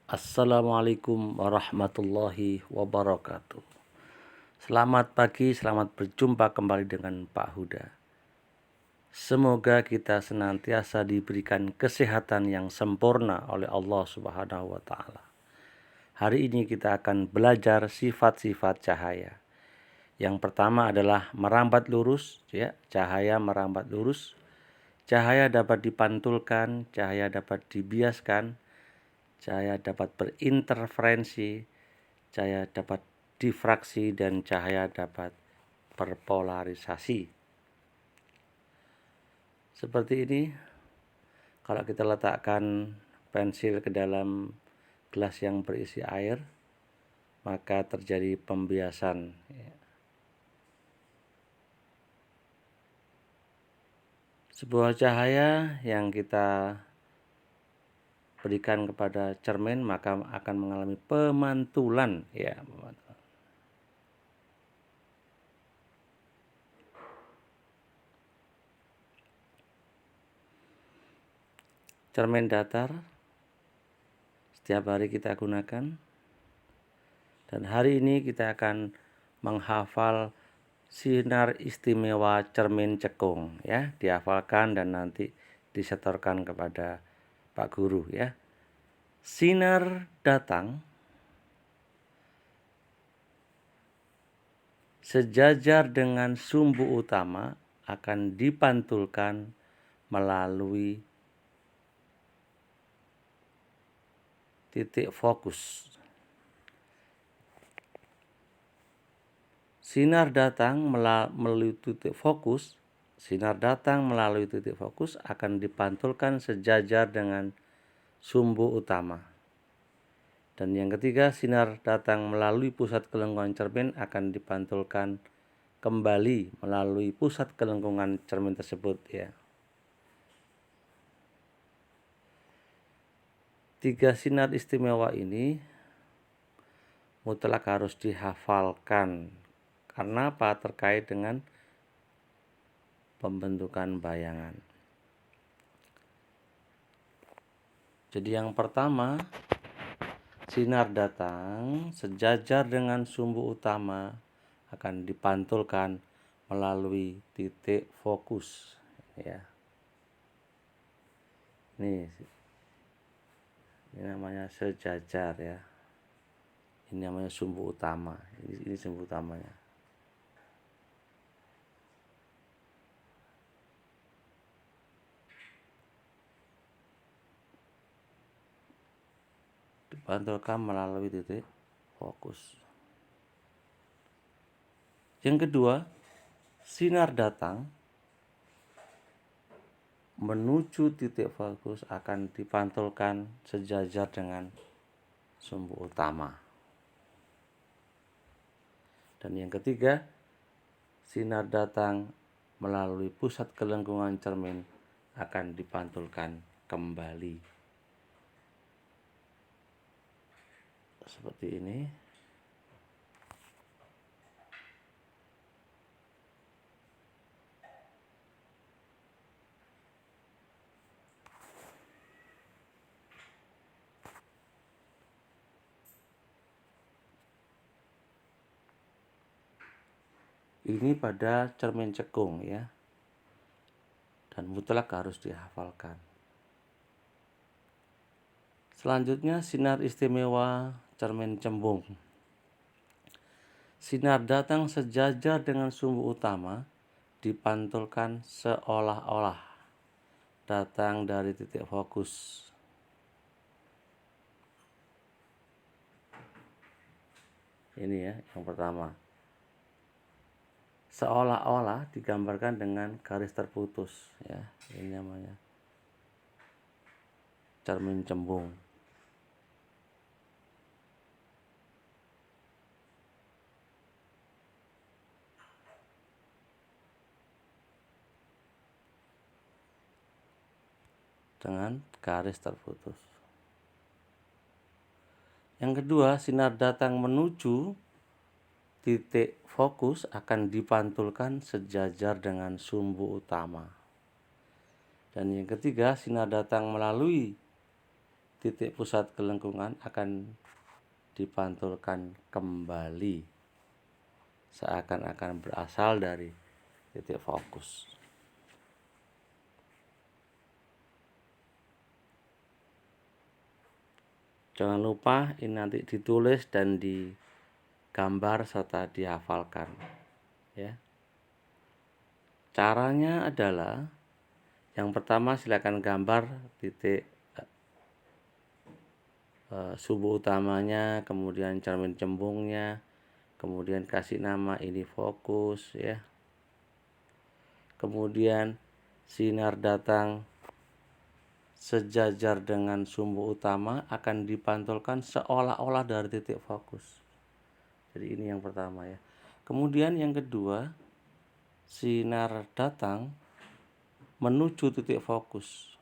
Assalamualaikum warahmatullahi wabarakatuh. Selamat pagi, selamat berjumpa kembali dengan Pak Huda. Semoga kita senantiasa diberikan kesehatan yang sempurna oleh Allah Subhanahu wa taala. Hari ini kita akan belajar sifat-sifat cahaya. Yang pertama adalah merambat lurus, ya. Cahaya merambat lurus. Cahaya dapat dipantulkan, cahaya dapat dibiaskan, cahaya dapat berinterferensi, cahaya dapat difraksi, dan cahaya dapat berpolarisasi. Seperti ini, kalau kita letakkan pensil ke dalam gelas yang berisi air, maka terjadi pembiasan. Sebuah cahaya yang kita berikan kepada cermin maka akan mengalami pemantulan, ya. Cermin datar setiap hari kita gunakan, dan hari ini kita akan menghafal sinar istimewa cermin cekung, ya. Dihafalkan dan nanti disetorkan kepada Pak Guru, ya. Sinar datang sejajar dengan sumbu utama akan dipantulkan melalui titik fokus. Sinar datang melalui titik fokus. Sinar datang melalui titik fokus akan dipantulkan sejajar dengan sumbu utama. Dan yang ketiga, sinar datang melalui pusat kelengkungan cermin akan dipantulkan kembali melalui pusat kelengkungan cermin tersebut, ya. Tiga sinar istimewa ini mutlak harus dihafalkan. Karena apa? Terkait dengan pembentukan bayangan. Jadi yang pertama, sinar datang sejajar dengan sumbu utama akan dipantulkan melalui titik fokus, ya. Ini namanya sejajar, ya. Ini namanya sumbu utama. Ini sumbu utamanya. Dipantulkan melalui titik fokus. Yang kedua, sinar datang menuju titik fokus akan dipantulkan sejajar dengan sumbu utama. Dan yang ketiga, sinar datang melalui pusat kelengkungan cermin akan dipantulkan kembali. Seperti ini. Ini pada cermin cekung, ya. Dan mutlak harus dihafalkan. Selanjutnya, sinar istimewa cermin cembung. Sinar datang sejajar dengan sumbu utama dipantulkan seolah-olah datang dari titik fokus. Ini, ya, yang pertama. Seolah-olah digambarkan dengan garis terputus, ya. Ini namanya cermin cembung. Dengan garis terputus. Yang kedua, sinar datang menuju titik fokus akan dipantulkan sejajar dengan sumbu utama. Dan yang ketiga, sinar datang melalui titik pusat kelengkungan akan dipantulkan kembali seakan-akan berasal dari titik fokus. Jangan lupa ini nanti ditulis dan digambar serta dihafalkan, ya. Caranya adalah yang pertama silakan gambar titik sumbu utamanya, kemudian cermin cembungnya, kemudian kasih nama ini fokus, ya. Kemudian sinar datang sejajar dengan sumbu utama akan dipantulkan seolah-olah dari titik fokus. Jadi ini yang pertama, ya. Kemudian yang kedua, sinar datang menuju titik fokus.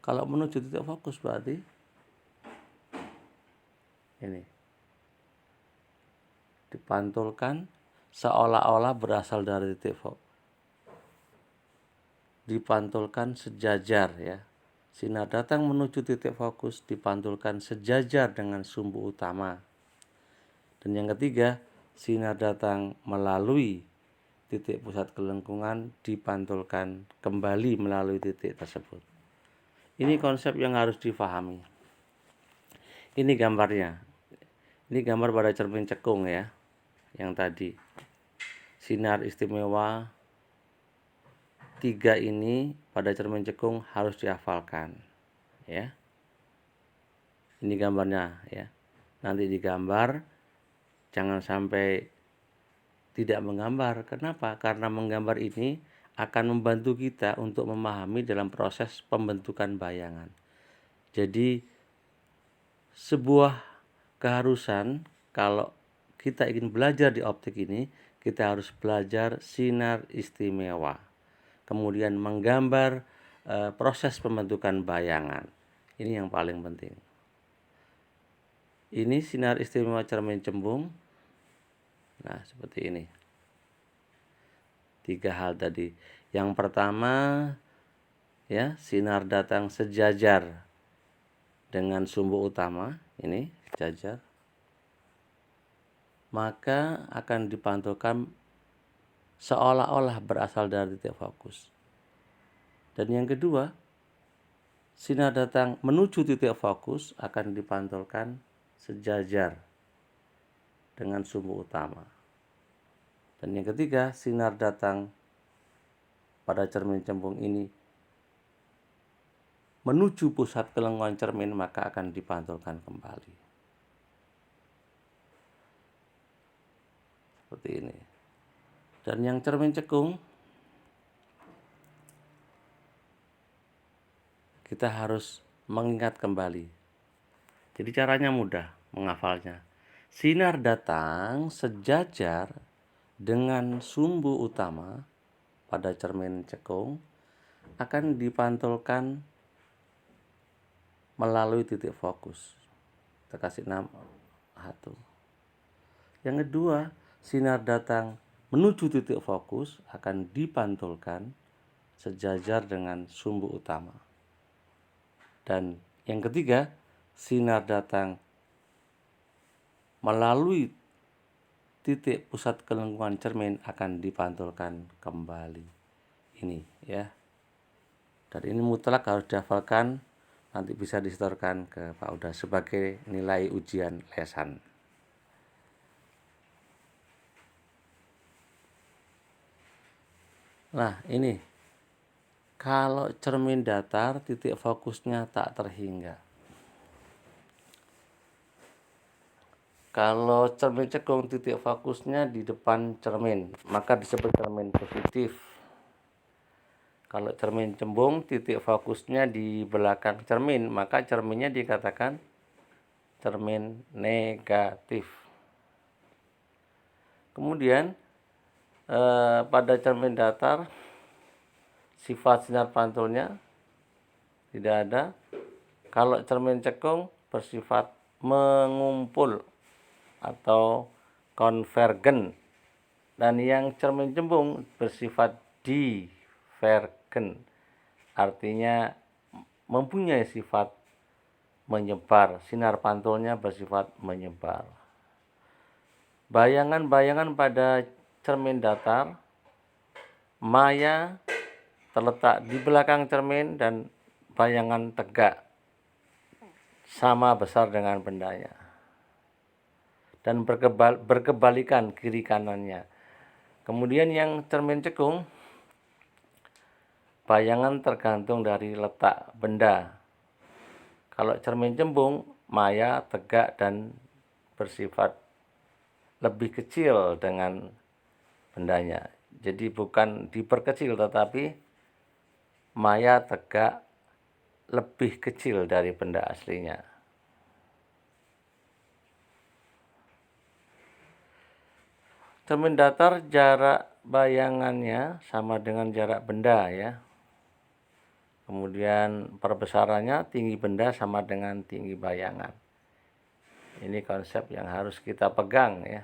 Kalau menuju titik fokus berarti ini dipantulkan seolah-olah berasal dari titik fokus. Dipantulkan sejajar, ya. Sinar datang menuju titik fokus dipantulkan sejajar dengan sumbu utama. Dan yang ketiga, sinar datang melalui titik pusat kelengkungan dipantulkan kembali melalui titik tersebut. Ini konsep yang harus difahami. Ini gambarnya. Ini gambar pada cermin cekung, ya. Yang tadi. Sinar istimewa 3 ini pada cermin cekung harus dihafalkan, ya. Ini gambarnya, ya. Nanti digambar, jangan sampai tidak menggambar. Kenapa? Karena menggambar ini akan membantu kita untuk memahami dalam proses pembentukan bayangan. Jadi sebuah keharusan kalau kita ingin belajar di optik ini, kita harus belajar sinar istimewa. Kemudian menggambar proses pembentukan bayangan. Ini yang paling penting. Ini sinar istimewa cermin cembung. Nah, seperti ini. 3 hal tadi. Yang pertama, ya, sinar datang sejajar dengan sumbu utama, ini sejajar. Maka akan dipantulkan seolah-olah berasal dari titik fokus. Dan yang kedua, sinar datang menuju titik fokus akan dipantulkan sejajar dengan sumbu utama. Dan yang ketiga, sinar datang pada cermin cembung ini menuju pusat kelengkungan cermin maka akan dipantulkan kembali. Seperti ini. Dan yang cermin cekung, kita harus mengingat kembali. Jadi caranya mudah menghafalnya. Sinar datang sejajar dengan sumbu utama pada cermin cekung akan dipantulkan melalui titik fokus. Kita kasih nama 1. Yang kedua, sinar datang menuju titik fokus akan dipantulkan sejajar dengan sumbu utama. Dan yang ketiga, sinar datang melalui titik pusat kelengkungan cermin akan dipantulkan kembali. Ini, ya. Dan ini mutlak harus dihafalkan, nanti bisa disetorkan ke Pak Uda sebagai nilai ujian lesan. Nah, ini kalau cermin datar titik fokusnya tak terhingga. Kalau cermin cekung titik fokusnya di depan cermin, maka disebut cermin positif. Kalau cermin cembung titik fokusnya di belakang cermin, maka cerminnya dikatakan cermin negatif. Kemudian pada cermin datar sifat sinar pantulnya tidak ada. Kalau cermin cekung bersifat mengumpul atau konvergen, dan yang cermin cembung bersifat divergen, artinya mempunyai sifat menyebar, sinar pantulnya bersifat menyebar. Bayangan-bayangan pada cermin datar, maya terletak di belakang cermin dan bayangan tegak sama besar dengan bendanya dan berkebalikan kiri kanannya. Kemudian yang cermin cekung, bayangan tergantung dari letak benda. Kalau cermin cembung, maya tegak dan bersifat lebih kecil dengan bendanya. Jadi bukan diperkecil, tetapi maya tegak lebih kecil dari benda aslinya. Cermin datar jarak bayangannya sama dengan jarak benda ya. Kemudian perbesarannya tinggi benda sama dengan tinggi bayangan. Ini konsep yang harus kita pegang ya.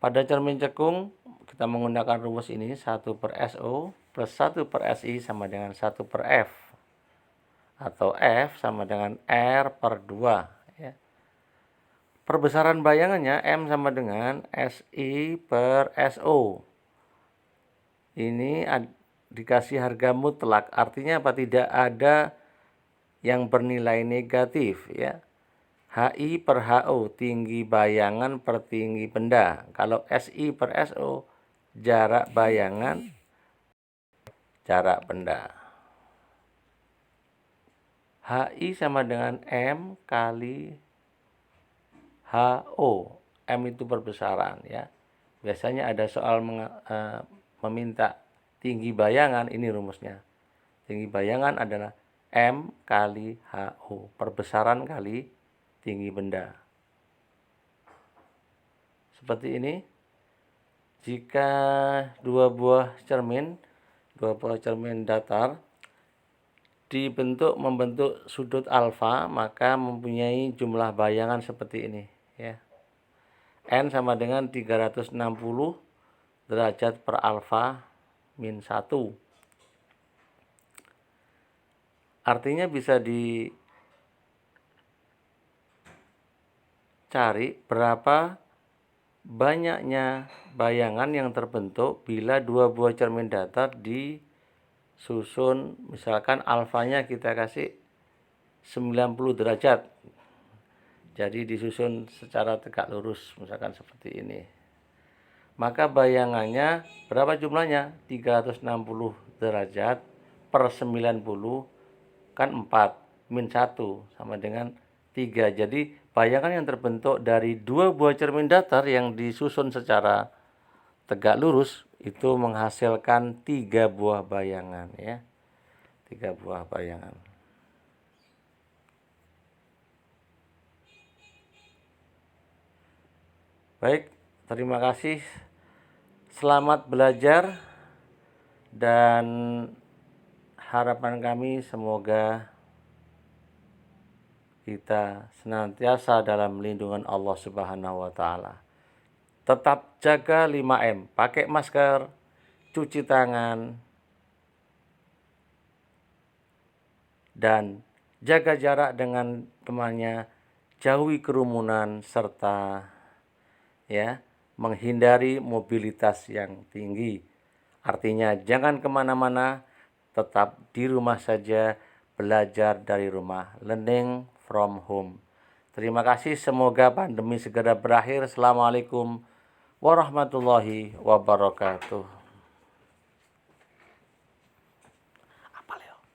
Pada cermin cekung kita menggunakan rumus ini 1/SO plus 1/SI sama dengan 1/F. Atau F sama dengan R/2 ya. Perbesaran bayangannya M sama dengan SI/SO. Ini dikasih harga mutlak, artinya apa? Tidak ada yang bernilai negatif ya. HI/HO, tinggi bayangan per tinggi benda. Kalau SI/SO, jarak bayangan jarak benda. HI sama dengan M kali HO. M itu perbesaran ya. Biasanya ada soal meminta tinggi bayangan, ini rumusnya. Tinggi bayangan adalah M kali HO, perbesaran kali tinggi benda. Seperti ini. Jika dua buah cermin datar membentuk sudut alfa, maka mempunyai jumlah bayangan seperti ini ya. N sama dengan 360 derajat per alfa min 1. Artinya bisa dicari berapa banyaknya bayangan yang terbentuk bila dua buah cermin datar disusun, misalkan alfanya kita kasih 90 derajat. Jadi disusun secara tegak lurus, misalkan seperti ini. Maka bayangannya berapa jumlahnya? 360 derajat per 90 kan 4 min 1 sama dengan 3. Jadi bayangan yang terbentuk dari dua buah cermin datar yang disusun secara tegak lurus itu menghasilkan 3 buah bayangan ya. 3 buah bayangan. Baik, terima kasih. Selamat belajar dan harapan kami semoga kita senantiasa dalam lindungan Allah Subhanahu wa taala. Tetap jaga 5M, pakai masker, cuci tangan, dan jaga jarak dengan temannya, jauhi kerumunan serta ya, menghindari mobilitas yang tinggi. Artinya jangan kemana-mana, tetap di rumah saja, belajar dari rumah, learning from home. Terima kasih, semoga pandemi segera berakhir. Assalamualaikum warahmatullahi wabarakatuh.